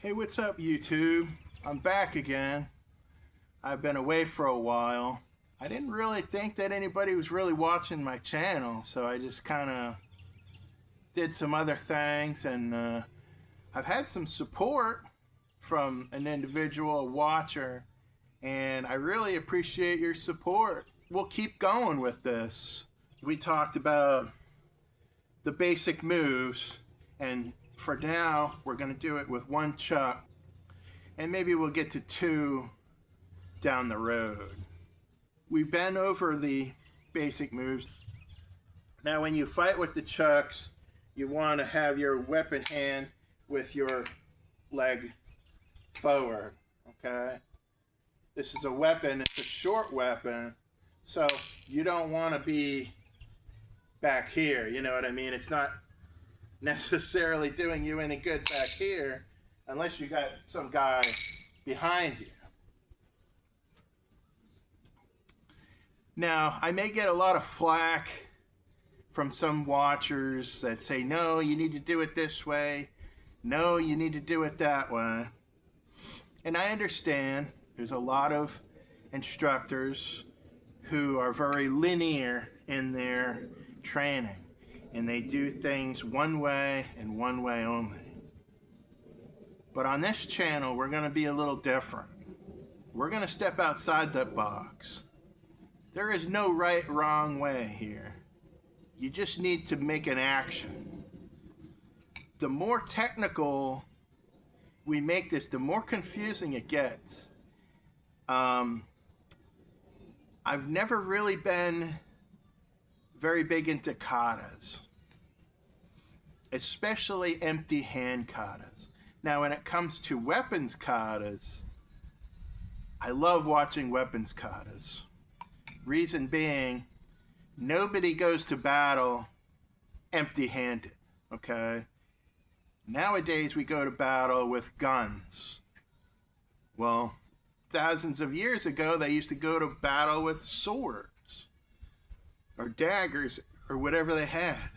Hey, what's up, YouTube? I'm back again. I've been away for a while. I didn't really think that anybody was really watching my channel, so I just kind of did some other things, and I've had some support from an individual watcher, and I really appreciate your support. We'll keep going with this. We talked about the basic moves, and for now, we're going to do it with one chuck, and maybe we'll get to two down the road. We've been over the basic moves. Now, when you fight with the chucks, you want to have your weapon hand with your leg forward, okay? This is a weapon, it's a short weapon, so you don't want to be back here, you know what I mean? It's not necessarily doing you any good back here unless you got some guy behind you. Now, I may get a lot of flack from some watchers that say, no, you need to do it this way. No, you need to do it that way. And I understand there's a lot of instructors who are very linear in their training, and they do things one way and one way only. But on this channel, we're going to be a little different. We're going to step outside the box. There is no right, wrong way here. You just need to make an action. The more technical we make this, the more confusing it gets. I've never really been very big into katas, especially empty hand katas. Now, when it comes to weapons katas, I love watching weapons katas. Reason being, nobody goes to battle empty-handed, okay? Nowadays, we go to battle with guns. Well, thousands of years ago, they used to go to battle with swords or daggers or whatever they had.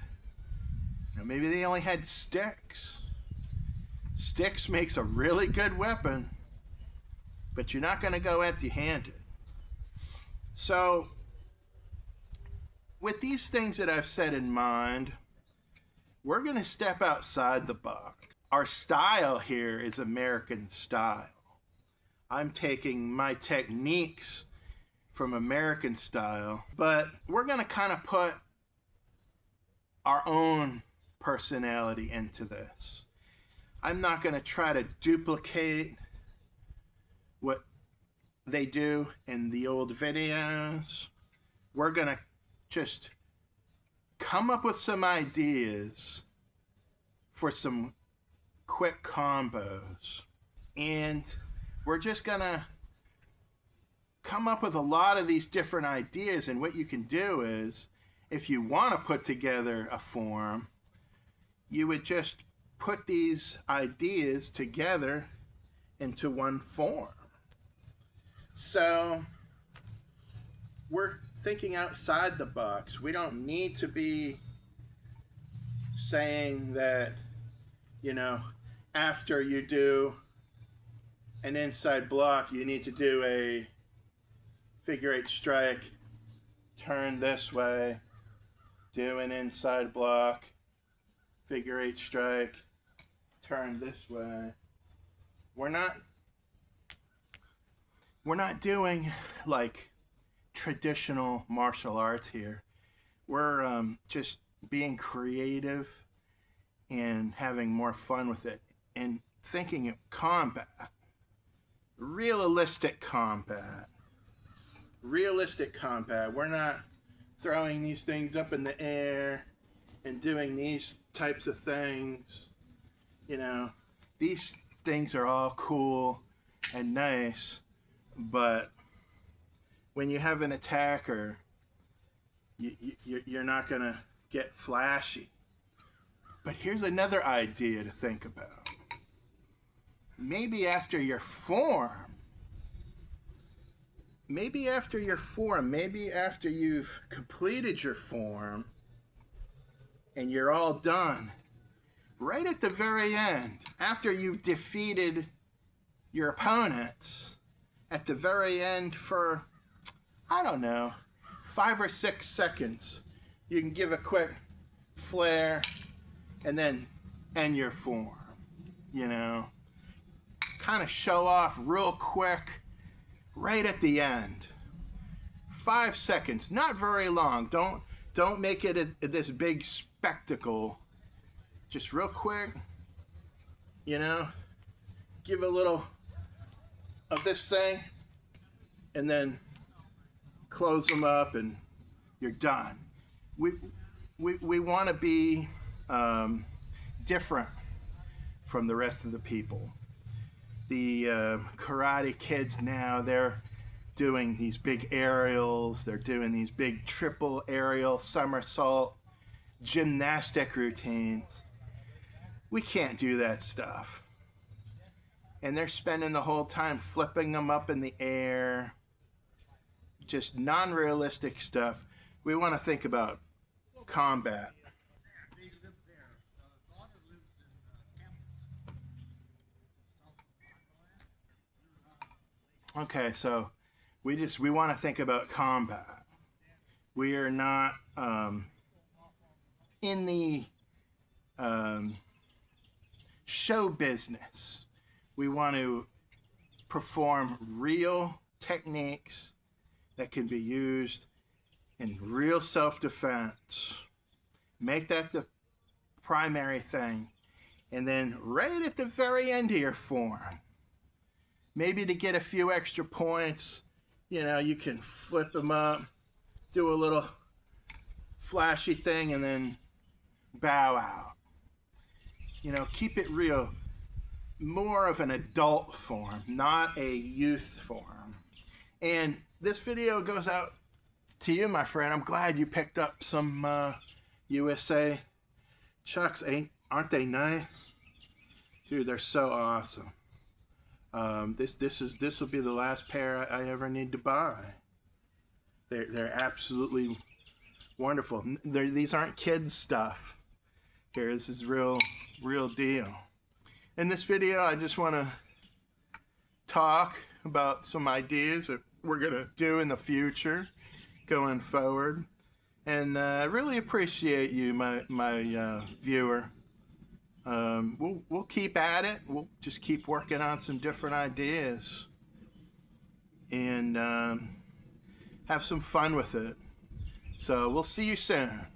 Now, maybe they only had sticks. Sticks makes a really good weapon, but you're not going to go empty-handed. So, with these things that I've said in mind, we're going to step outside the box. Our style here is American style. I'm taking my techniques from American style, but we're going to kind of put our own personality into this. I'm not going to try to duplicate what they do in the old videos. We're going to just come up with some ideas for some quick combos. And we're just going to come up with a lot of these different ideas. And what you can do is, if you want to put together a form, you would just put these ideas together into one form. So we're thinking outside the box. We don't need to be saying that, you know, after you do an inside block, you need to do a figure eight strike, turn this way, do an inside block, figure eight strike, turn this way. We're not doing like traditional martial arts here. We're just being creative and having more fun with it and thinking of combat. Realistic combat. Realistic combat. We're not throwing these things up in the air and doing these types of things. You know, these things are all cool and nice, but when you have an attacker, you're not going to get flashy. But here's another idea to think about. Maybe after your form, maybe after you've completed your form and you're all done, right at the very end, after you've defeated your opponents, at the very end for, I don't know, 5 or 6 seconds, you can give a quick flare and then end your form, you know. Kind of show off real quick right at the end. 5 seconds, not very long. Don't make it this big spectacle. Just real quick, you know, give a little of this thing and then close them up and you're done. We want to be different from the rest of the people. The Karate Kids now, they're doing these big aerials, they're doing these big triple aerial somersault gymnastic routines. We can't do that stuff. And they're spending the whole time flipping them up in the air, just non-realistic stuff. We want to think about combat. Okay, so we want to think about combat. We are not in the show business. We want to perform real techniques that can be used in real self-defense. Make that the primary thing. And then right at the very end of your form, maybe to get a few extra points, you know, you can flip them up, do a little flashy thing, and then bow out. You know, keep it real. More of an adult form, not a youth form. And this video goes out to you, my friend. I'm glad you picked up some USA Chucks. Aren't they nice? Dude, they're so awesome. This will be the last pair I ever need to buy. They're absolutely wonderful. These aren't kids stuff. Here, this is real deal. In this video, I just want to talk about some ideas that we're gonna do in the future, going forward, and I really appreciate you, my viewer. We'll keep at it. We'll just keep working on some different ideas and have some fun with it. So we'll see you soon.